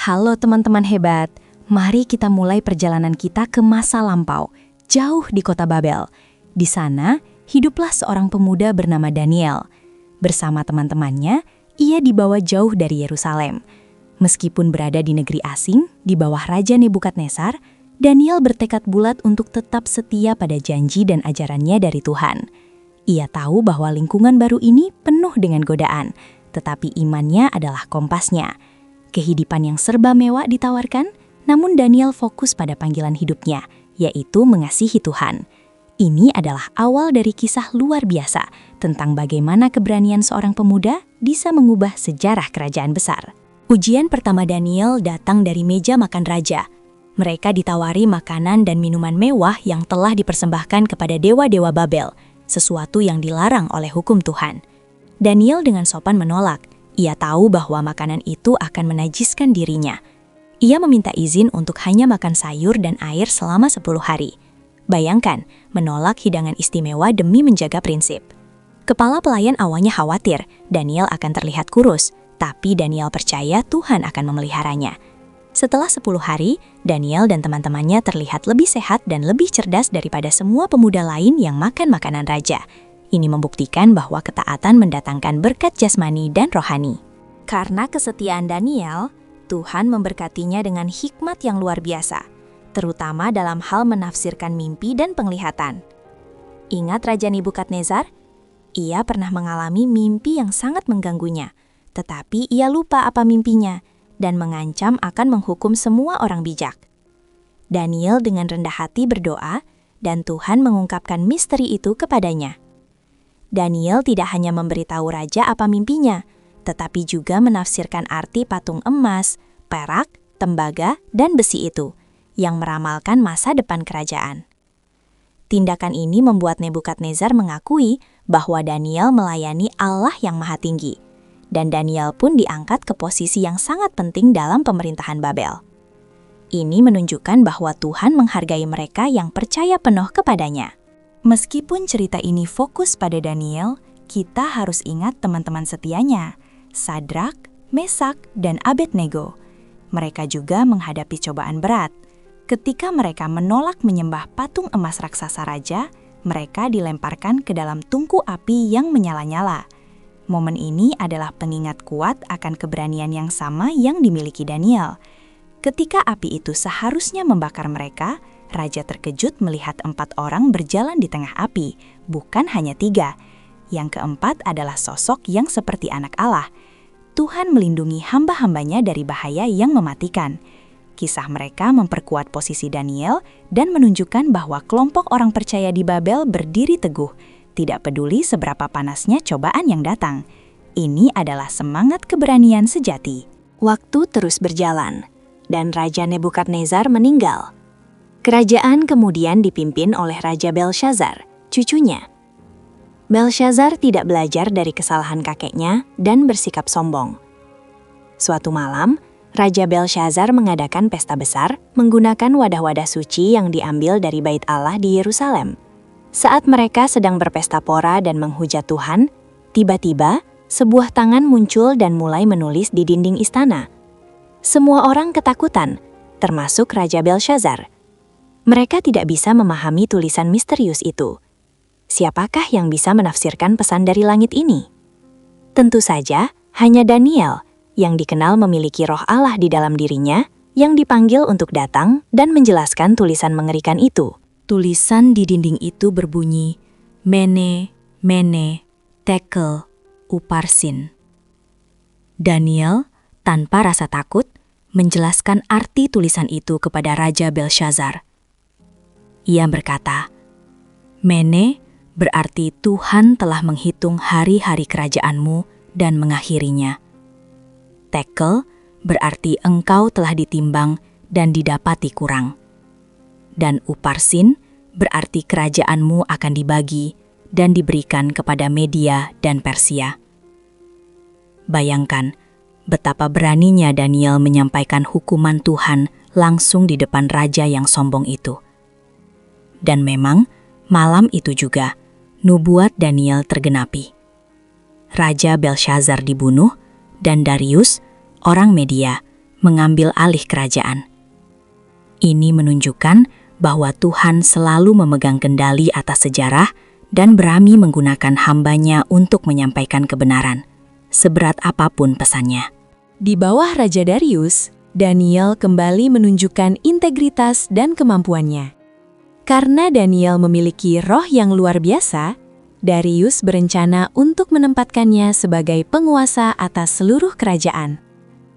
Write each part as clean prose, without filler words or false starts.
Halo teman-teman hebat, mari kita mulai perjalanan kita ke masa lampau, jauh di kota Babel. Di sana, hiduplah seorang pemuda bernama Daniel. Bersama teman-temannya, ia dibawa jauh dari Yerusalem. Meskipun berada di negeri asing, di bawah Raja Nebukadnezar, Daniel bertekad bulat untuk tetap setia pada janji dan ajarannya dari Tuhan. Ia tahu bahwa lingkungan baru ini penuh dengan godaan, tetapi imannya adalah kompasnya. Kehidupan yang serba mewah ditawarkan, namun Daniel fokus pada panggilan hidupnya, yaitu mengasihi Tuhan. Ini adalah awal dari kisah luar biasa tentang bagaimana keberanian seorang pemuda bisa mengubah sejarah kerajaan besar. Ujian pertama Daniel datang dari meja makan raja. Mereka ditawari makanan dan minuman mewah yang telah dipersembahkan kepada dewa-dewa Babel, sesuatu yang dilarang oleh hukum Tuhan. Daniel dengan sopan menolak. Ia tahu bahwa makanan itu akan menajiskan dirinya. Ia meminta izin untuk hanya makan sayur dan air selama 10 hari. Bayangkan, menolak hidangan istimewa demi menjaga prinsip. Kepala pelayan awalnya khawatir, Daniel akan terlihat kurus, tapi Daniel percaya Tuhan akan memeliharanya. Setelah 10 hari, Daniel dan teman-temannya terlihat lebih sehat dan lebih cerdas daripada semua pemuda lain yang makan makanan raja. Ini membuktikan bahwa ketaatan mendatangkan berkat jasmani dan rohani. Karena kesetiaan Daniel, Tuhan memberkatinya dengan hikmat yang luar biasa, terutama dalam hal menafsirkan mimpi dan penglihatan. Ingat Raja Nebukadnezar? Ia pernah mengalami mimpi yang sangat mengganggunya, tetapi ia lupa apa mimpinya dan mengancam akan menghukum semua orang bijak. Daniel dengan rendah hati berdoa, dan Tuhan mengungkapkan misteri itu kepadanya. Daniel tidak hanya memberitahu raja apa mimpinya, tetapi juga menafsirkan arti patung emas, perak, tembaga, dan besi itu, yang meramalkan masa depan kerajaan. Tindakan ini membuat Nebukadnezar mengakui bahwa Daniel melayani Allah yang Maha Tinggi, dan Daniel pun diangkat ke posisi yang sangat penting dalam pemerintahan Babel. Ini menunjukkan bahwa Tuhan menghargai mereka yang percaya penuh kepadanya. Meskipun cerita ini fokus pada Daniel, kita harus ingat teman-teman setianya, Sadrak, Mesak, dan Abednego. Mereka juga menghadapi cobaan berat. Ketika mereka menolak menyembah patung emas raksasa raja, mereka dilemparkan ke dalam tungku api yang menyala-nyala. Momen ini adalah pengingat kuat akan keberanian yang sama yang dimiliki Daniel. Ketika api itu seharusnya membakar mereka, Raja terkejut melihat 4 orang berjalan di tengah api, bukan hanya 3. Yang keempat adalah sosok yang seperti anak Allah. Tuhan melindungi hamba-hambanya dari bahaya yang mematikan. Kisah mereka memperkuat posisi Daniel dan menunjukkan bahwa kelompok orang percaya di Babel berdiri teguh, tidak peduli seberapa panasnya cobaan yang datang. Ini adalah semangat keberanian sejati. Waktu terus berjalan, dan Raja Nebukadnezar meninggal. Kerajaan kemudian dipimpin oleh Raja Belshazzar, cucunya. Belshazzar tidak belajar dari kesalahan kakeknya dan bersikap sombong. Suatu malam, Raja Belshazzar mengadakan pesta besar menggunakan wadah-wadah suci yang diambil dari Bait Allah di Yerusalem. Saat mereka sedang berpesta pora dan menghujat Tuhan, tiba-tiba sebuah tangan muncul dan mulai menulis di dinding istana. Semua orang ketakutan, termasuk Raja Belshazzar. Mereka tidak bisa memahami tulisan misterius itu. Siapakah yang bisa menafsirkan pesan dari langit ini? Tentu saja, hanya Daniel, yang dikenal memiliki roh Allah di dalam dirinya, yang dipanggil untuk datang dan menjelaskan tulisan mengerikan itu. Tulisan di dinding itu berbunyi, Mene, Mene, Tekel, Uparsin. Daniel, tanpa rasa takut, menjelaskan arti tulisan itu kepada Raja Belshazzar. Ia berkata, Mene berarti Tuhan telah menghitung hari-hari kerajaanmu dan mengakhirinya. Tekel berarti engkau telah ditimbang dan didapati kurang. Dan Uparsin berarti kerajaanmu akan dibagi dan diberikan kepada Media dan Persia. Bayangkan betapa beraninya Daniel menyampaikan hukuman Tuhan langsung di depan raja yang sombong itu. Dan memang, malam itu juga, nubuat Daniel tergenapi. Raja Belshazzar dibunuh, dan Darius, orang Media, mengambil alih kerajaan. Ini menunjukkan bahwa Tuhan selalu memegang kendali atas sejarah dan berani menggunakan hambanya untuk menyampaikan kebenaran, seberat apapun pesannya. Di bawah Raja Darius, Daniel kembali menunjukkan integritas dan kemampuannya. Karena Daniel memiliki roh yang luar biasa, Darius berencana untuk menempatkannya sebagai penguasa atas seluruh kerajaan.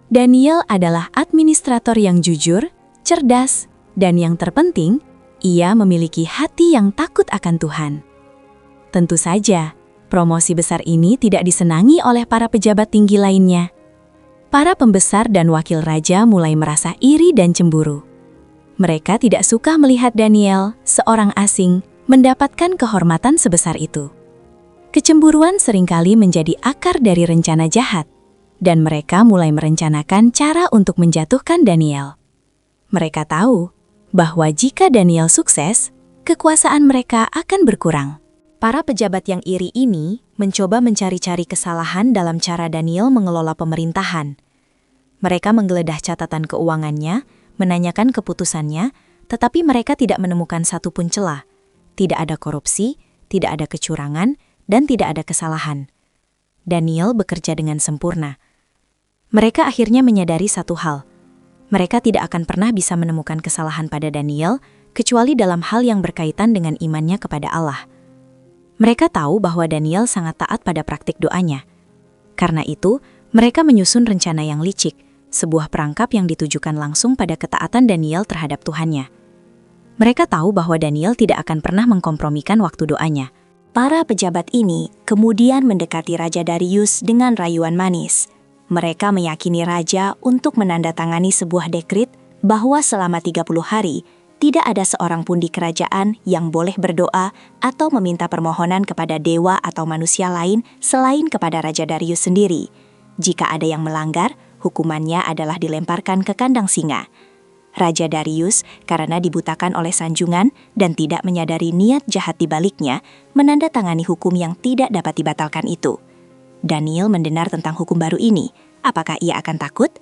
Daniel adalah administrator yang jujur, cerdas, dan yang terpenting, ia memiliki hati yang takut akan Tuhan. Tentu saja, promosi besar ini tidak disenangi oleh para pejabat tinggi lainnya. Para pembesar dan wakil raja mulai merasa iri dan cemburu. Mereka tidak suka melihat Daniel, seorang asing, mendapatkan kehormatan sebesar itu. Kecemburuan seringkali menjadi akar dari rencana jahat, dan mereka mulai merencanakan cara untuk menjatuhkan Daniel. Mereka tahu bahwa jika Daniel sukses, kekuasaan mereka akan berkurang. Para pejabat yang iri ini mencoba mencari-cari kesalahan dalam cara Daniel mengelola pemerintahan. Mereka menggeledah catatan keuangannya, menanyakan keputusannya, tetapi mereka tidak menemukan satupun celah. Tidak ada korupsi, tidak ada kecurangan, dan tidak ada kesalahan. Daniel bekerja dengan sempurna. Mereka akhirnya menyadari satu hal. Mereka tidak akan pernah bisa menemukan kesalahan pada Daniel, kecuali dalam hal yang berkaitan dengan imannya kepada Allah. Mereka tahu bahwa Daniel sangat taat pada praktik doanya. Karena itu, mereka menyusun rencana yang licik, sebuah perangkap yang ditujukan langsung pada ketaatan Daniel terhadap Tuhannya. Mereka tahu bahwa Daniel tidak akan pernah mengkompromikan waktu doanya. Para pejabat ini kemudian mendekati Raja Darius dengan rayuan manis. Mereka meyakini raja untuk menandatangani sebuah dekrit bahwa selama 30 hari, tidak ada seorang pun di kerajaan yang boleh berdoa atau meminta permohonan kepada dewa atau manusia lain selain kepada Raja Darius sendiri. Jika ada yang melanggar, hukumannya adalah dilemparkan ke kandang singa. Raja Darius, karena dibutakan oleh sanjungan dan tidak menyadari niat jahat di baliknya, menandatangani hukum yang tidak dapat dibatalkan itu. Daniel mendengar tentang hukum baru ini. Apakah ia akan takut?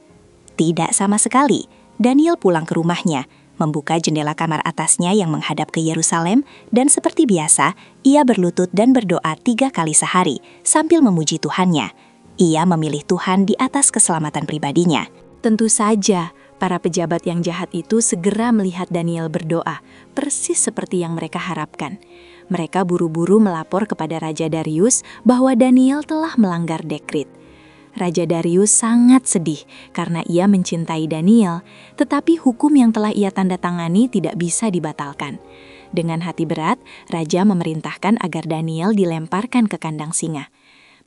Tidak sama sekali. Daniel pulang ke rumahnya, membuka jendela kamar atasnya yang menghadap ke Yerusalem, dan seperti biasa, ia berlutut dan berdoa 3 kali sehari sambil memuji Tuhannya. Ia memilih Tuhan di atas keselamatan pribadinya. Tentu saja, para pejabat yang jahat itu segera melihat Daniel berdoa, persis seperti yang mereka harapkan. Mereka buru-buru melapor kepada Raja Darius bahwa Daniel telah melanggar dekrit. Raja Darius sangat sedih karena ia mencintai Daniel, tetapi hukum yang telah ia tanda tangani tidak bisa dibatalkan. Dengan hati berat, Raja memerintahkan agar Daniel dilemparkan ke kandang singa.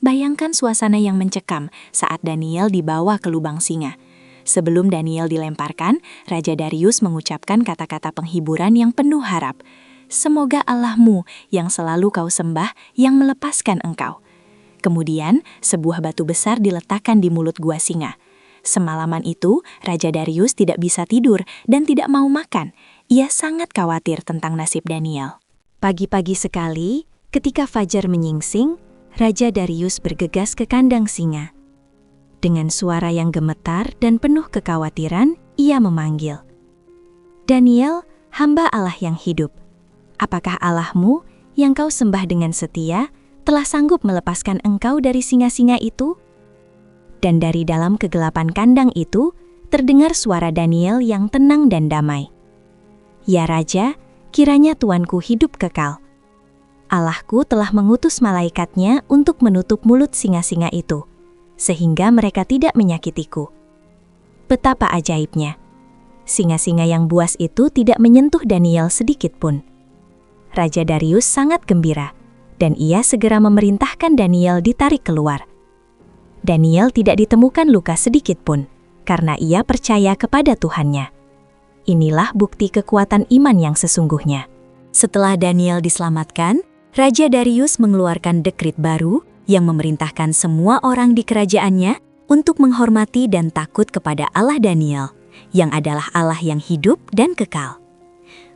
Bayangkan suasana yang mencekam saat Daniel dibawa ke lubang singa. Sebelum Daniel dilemparkan, Raja Darius mengucapkan kata-kata penghiburan yang penuh harap. Semoga Allahmu yang selalu kau sembah yang melepaskan engkau. Kemudian, sebuah batu besar diletakkan di mulut gua singa. Semalaman itu, Raja Darius tidak bisa tidur dan tidak mau makan. Ia sangat khawatir tentang nasib Daniel. Pagi-pagi sekali, ketika fajar menyingsing, Raja Darius bergegas ke kandang singa. Dengan suara yang gemetar dan penuh kekhawatiran, ia memanggil, "Daniel, hamba Allah yang hidup. Apakah Allahmu yang kau sembah dengan setia telah sanggup melepaskan engkau dari singa-singa itu?" Dan dari dalam kegelapan kandang itu, terdengar suara Daniel yang tenang dan damai. "Ya Raja, kiranya tuanku hidup kekal. Allahku telah mengutus malaikatnya untuk menutup mulut singa-singa itu, sehingga mereka tidak menyakitiku." Betapa ajaibnya. Singa-singa yang buas itu tidak menyentuh Daniel sedikit pun. Raja Darius sangat gembira, dan ia segera memerintahkan Daniel ditarik keluar. Daniel tidak ditemukan luka sedikit pun, karena ia percaya kepada Tuhannya. Inilah bukti kekuatan iman yang sesungguhnya. Setelah Daniel diselamatkan, Raja Darius mengeluarkan dekrit baru yang memerintahkan semua orang di kerajaannya untuk menghormati dan takut kepada Allah Daniel, yang adalah Allah yang hidup dan kekal.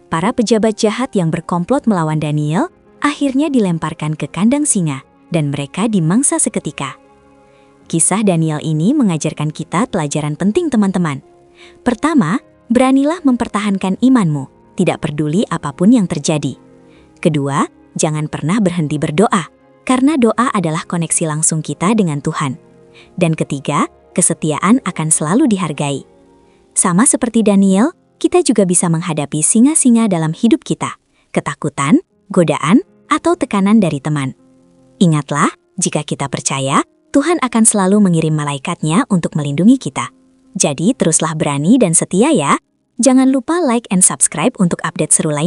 Para pejabat jahat yang berkomplot melawan Daniel akhirnya dilemparkan ke kandang singa, dan mereka dimangsa seketika. Kisah Daniel ini mengajarkan kita pelajaran penting, teman-teman. Pertama, beranilah mempertahankan imanmu, tidak peduli apapun yang terjadi. Kedua, jangan pernah berhenti berdoa, karena doa adalah koneksi langsung kita dengan Tuhan. Dan ketiga, kesetiaan akan selalu dihargai. Sama seperti Daniel, kita juga bisa menghadapi singa-singa dalam hidup kita, ketakutan, godaan, atau tekanan dari teman. Ingatlah, jika kita percaya, Tuhan akan selalu mengirim malaikat-Nya untuk melindungi kita. Jadi teruslah berani dan setia ya. Jangan lupa like and subscribe untuk update seru lain.